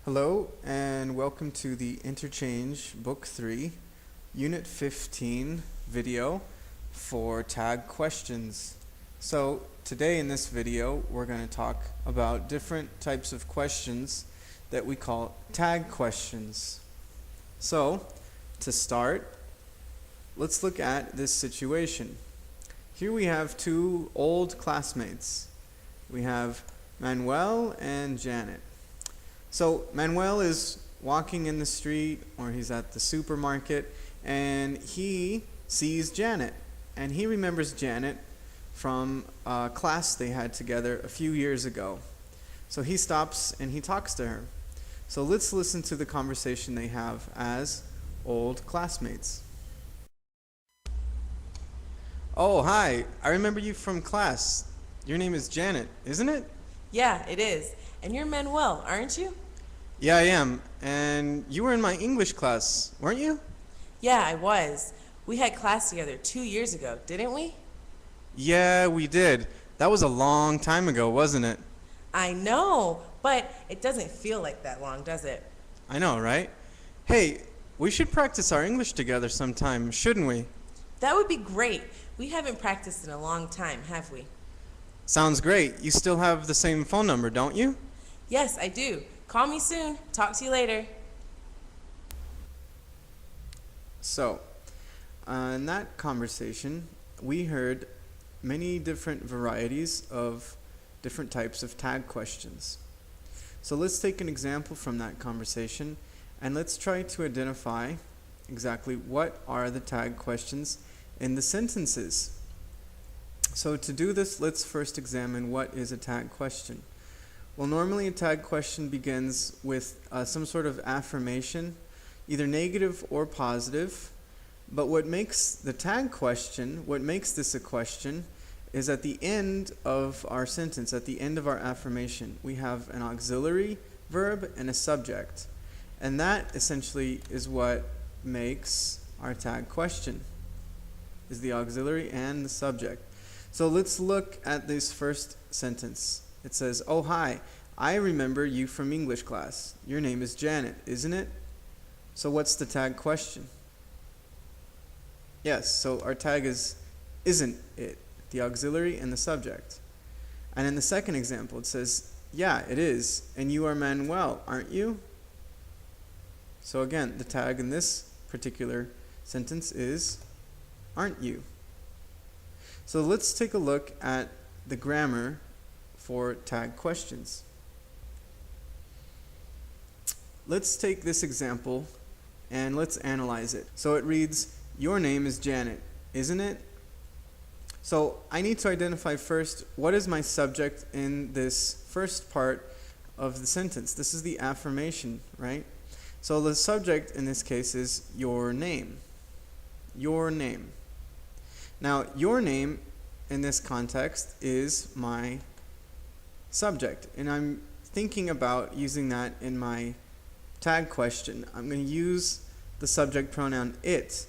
Hello and welcome to the Interchange Book 3, Unit 15 video for tag questions. So today in this video we're going to talk about different types of questions that we call tag questions. So to start, let's look at this situation. Here we have two old classmates. We have Manuel and Janet. So Manuel is walking in the street, or he's at the supermarket, and he sees Janet. And he remembers Janet from a class they had together a few years ago. So he stops and he talks to her. So let's listen to the conversation they have as old classmates. Oh, hi. I remember you from class. Your name is Janet, isn't it? Yeah, it is. And you're Manuel, aren't you? Yeah, I am. And you were in my English class, weren't you? Yeah, I was. We had class together 2 years ago, didn't we? Yeah, we did. That was a long time ago, wasn't it? I know, but it doesn't feel like that long, does it? I know, right? Hey, we should practice our English together sometime, shouldn't we? That would be great. We haven't practiced in a long time, have we? Sounds great. You still have the same phone number, don't you? Yes, I do. Call me soon. Talk to you later. So, in that conversation, we heard many different varieties of different types of tag questions. So let's take an example from that conversation and let's try to identify exactly what are the tag questions in the sentences. So to do this, let's first examine what is a tag question. Well, normally a tag question begins with some sort of affirmation, either negative or positive. But what makes the tag question, what makes this a question, is at the end of our sentence, at the end of our affirmation, we have an auxiliary verb and a subject. And that essentially is what makes our tag question, is the auxiliary and the subject. So let's look at this first sentence. It says, oh, hi, I remember you from English class. Your name is Janet, isn't it? So what's the tag question? Yes, so our tag is, isn't it? The auxiliary and the subject. And in the second example, it says, yeah, it is. And you are Manuel, aren't you? So again, the tag in this particular sentence is, aren't you? So let's take a look at the grammar for tag questions. Let's take this example and let's analyze it. So it reads, your name is Janet, isn't it? So I need to identify first what is my subject in this first part of the sentence. This is the affirmation, right? So the subject in this case is your name. Your name. Now, your name in this context is my subject, and I'm thinking about using that in my tag question. I'm going to use the subject pronoun it.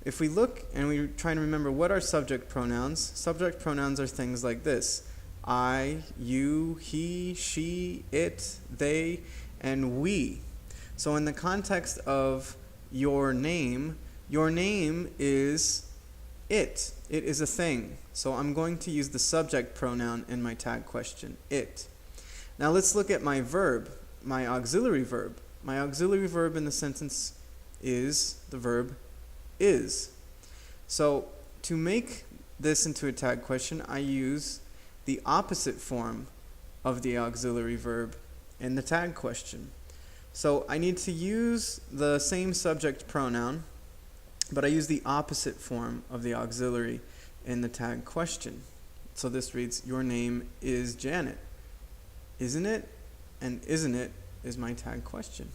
If we look and we try to remember what are subject pronouns are things like this: I, you, he, she, it, they, and we. So in the context of your name is it. It is a thing. So I'm going to use the subject pronoun in my tag question, it. Now let's look at my verb, my auxiliary verb. My auxiliary verb in the sentence is the verb is. So to make this into a tag question, I use the opposite form of the auxiliary verb in the tag question. So I need to use the same subject pronoun, but I use the opposite form of the auxiliary in the tag question. So this reads, your name is Janet, isn't it? And isn't it is my tag question.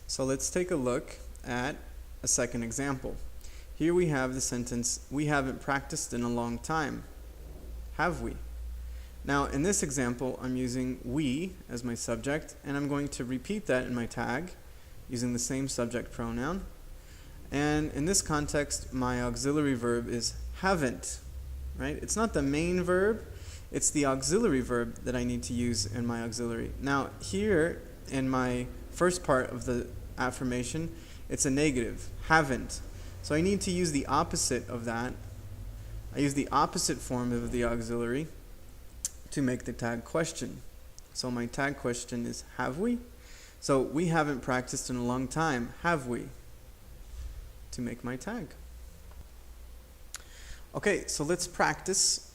So let's take a look at a second example. Here we have the sentence, we haven't practiced in a long time, have we? Now in this example, I'm using we as my subject, and I'm going to repeat that in my tag using the same subject pronoun. And in this context, my auxiliary verb is haven't, right? It's not the main verb. it's the auxiliary verb that I need to use in my auxiliary. Now, here in my first part of the affirmation, it's a negative, haven't. So I need to use the opposite of that. I use the opposite form of the auxiliary to make the tag question. So my tag question is, have we? So we haven't practiced in a long time, have we? To make my tag. Okay, so let's practice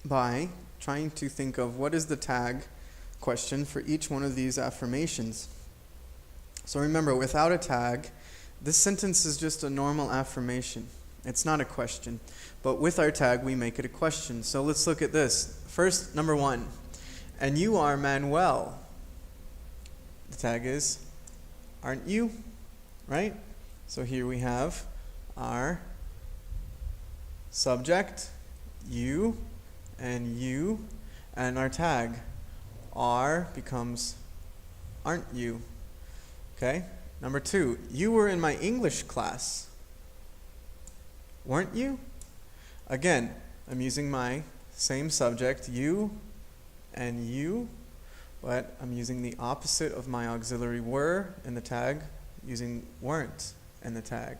by trying to think of what is the tag question for each one of these affirmations. So remember, without a tag, this sentence is just a normal affirmation. It's not a question. But with our tag, we make it a question. So let's look at this. First, number 1. And you are Manuel. The tag is, aren't you? Right? So here we have our subject, you, and our tag, are, becomes, aren't you? Okay? Number 2, you were in my English class. Weren't you? Again, I'm using my same subject, you and you, but I'm using the opposite of my auxiliary were in the tag, using weren't in the tag.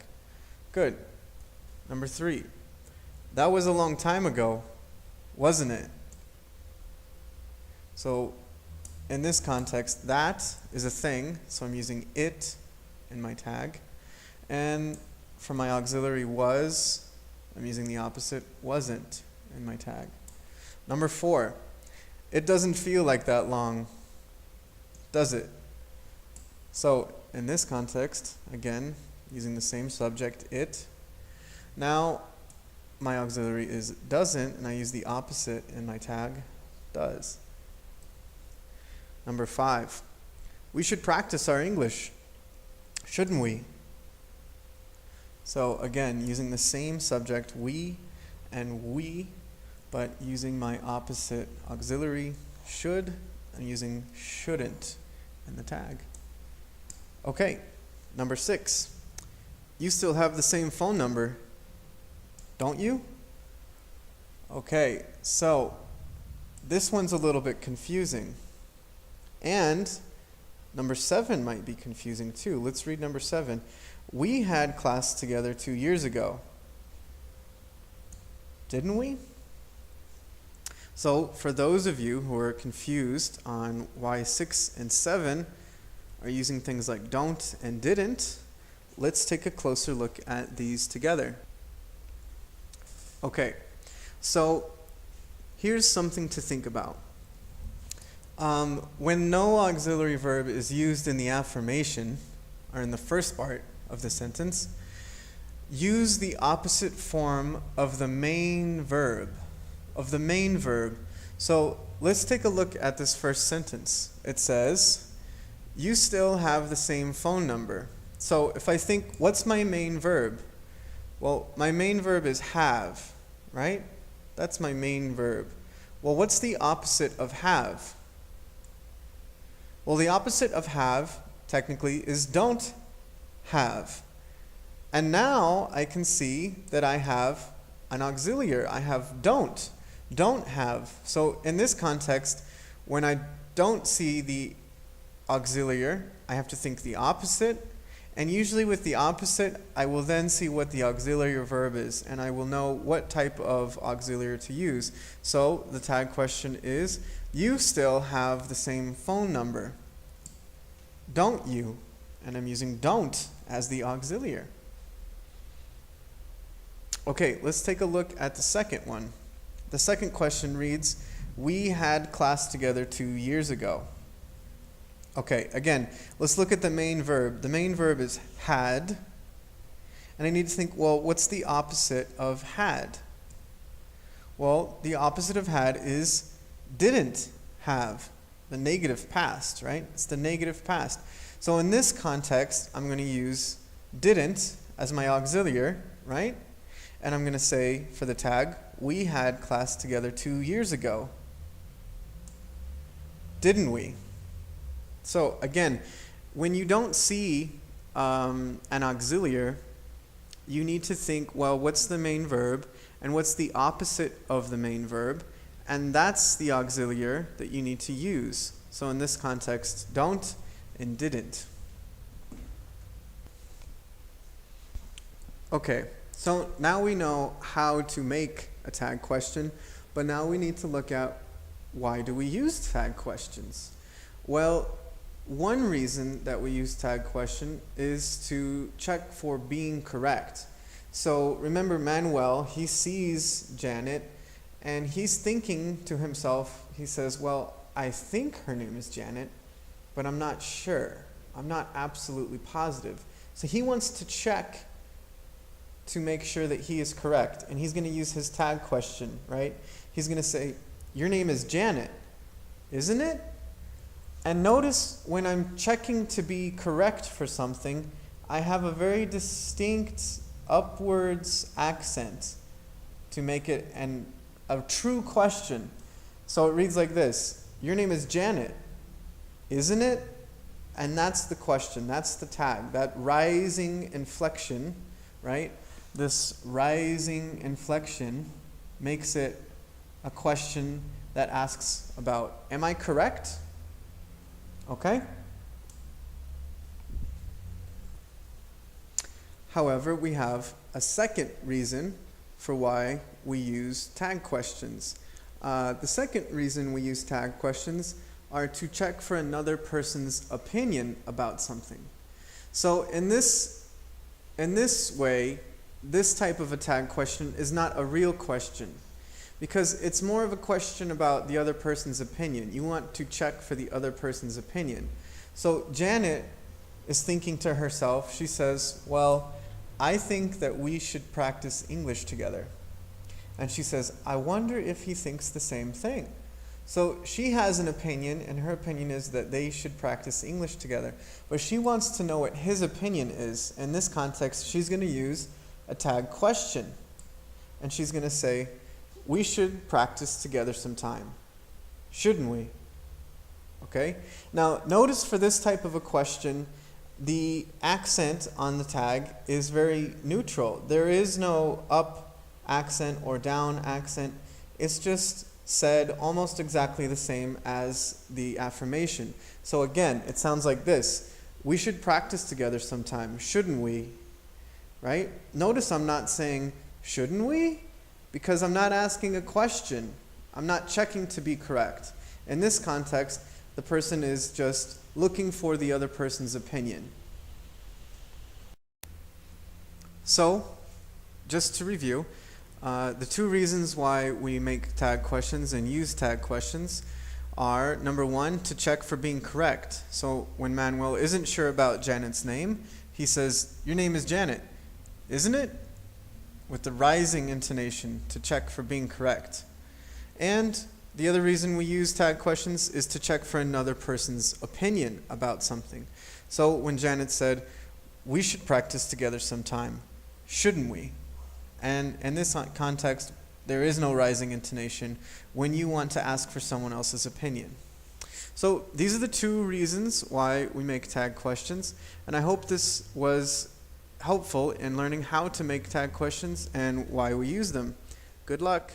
Good. Number 3, that was a long time ago, wasn't it? So in this context, that is a thing, so I'm using it in my tag. And for my auxiliary was, I'm using the opposite, wasn't, in my tag. Number 4, it doesn't feel like that long, does it? So in this context, again, using the same subject, it. Now my auxiliary is doesn't, and I use the opposite in my tag, does. Number 5, we should practice our English, shouldn't we? So again, using the same subject, we and we, but using my opposite auxiliary, should, and using shouldn't in the tag. Okay, number 6, you still have the same phone number, don't you? Okay, so this one's a little bit confusing. And number 7 might be confusing too. Let's read number 7. We had class together 2 years ago. Didn't we? So for those of you who are confused on why 6 and 7 are using things like don't and didn't, let's take a closer look at these together. Okay, so here's something to think about. When no auxiliary verb is used in the affirmation, or in the first part of the sentence, use the opposite form of the main verb. So let's take a look at this first sentence. It says, you still have the same phone number. So if I think, what's my main verb? Well, my main verb is have, right? That's my main verb. Well, what's the opposite of have? Well, the opposite of have, technically, is don't have. And now I can see that I have an auxiliary. I have don't have. So in this context, when I don't see the auxiliary, I have to think the opposite. And usually with the opposite, I will then see what the auxiliary verb is, and I will know what type of auxiliary to use. So the tag question is, you still have the same phone number, don't you? And I'm using don't as the auxiliary. Okay, let's take a look at the second one. The second question reads, we had class together 2 years ago. Okay, again, let's look at the main verb. The main verb is had, and I need to think, well, what's the opposite of had? Well, the opposite of had is didn't have, the negative past, right? It's the negative past. So in this context, I'm going to use didn't as my auxiliary, right? And I'm going to say for the tag, we had class together 2 years ago. Didn't we? So again, when you don't see an auxiliary, you need to think, well, what's the main verb and what's the opposite of the main verb? And that's the auxiliary that you need to use. So in this context, don't and didn't. Okay, so now we know how to make a tag question, but now we need to look at why do we use tag questions? Well, one reason that we use tag question is to check for being correct. So remember Manuel, he sees Janet and he's thinking to himself, he says, well, I think her name is Janet, but I'm not sure. I'm not absolutely positive. So he wants to check to make sure that he is correct. And he's going to use his tag question, right? He's going to say, your name is Janet, isn't it? And notice when I'm checking to be correct for something, I have a very distinct upwards accent to make it a true question. So it reads like this, your name is Janet, isn't it? And that's the question, that's the tag, that rising inflection, right? This rising inflection makes it a question that asks about, am I correct? Okay? However, we have a second reason for why we use tag questions. The second reason we use tag questions are to check for another person's opinion about something. So in this way, this type of a tag question is not a real question because it's more of a question about the other person's opinion. You want to check for the other person's opinion. So Janet is thinking to herself, she says, well, I think that we should practice English together. And she says, I wonder if he thinks the same thing. So she has an opinion, and her opinion is that they should practice English together. But she wants to know what his opinion is. In this context, she's going to use a tag question. And she's going to say, we should practice together sometime. Shouldn't we? Okay? Now, notice for this type of a question, the accent on the tag is very neutral. There is no up accent or down accent. It's just said almost exactly the same as the affirmation. So again, it sounds like this. We should practice together sometime, shouldn't we? Right? Notice I'm not saying, shouldn't we? Because I'm not asking a question. I'm not checking to be correct. In this context, the person is just looking for the other person's opinion. So, just to review, the two reasons why we make tag questions and use tag questions are, number one, to check for being correct. So when Manuel isn't sure about Janet's name, he says, your name is Janet, isn't it? With the rising intonation to check for being correct. And the other reason we use tag questions is to check for another person's opinion about something. So when Janet said, we should practice together sometime, shouldn't we? And in this context, there is no rising intonation when you want to ask for someone else's opinion. So these are the two reasons why we make tag questions, and I hope this was helpful in learning how to make tag questions and why we use them. Good luck.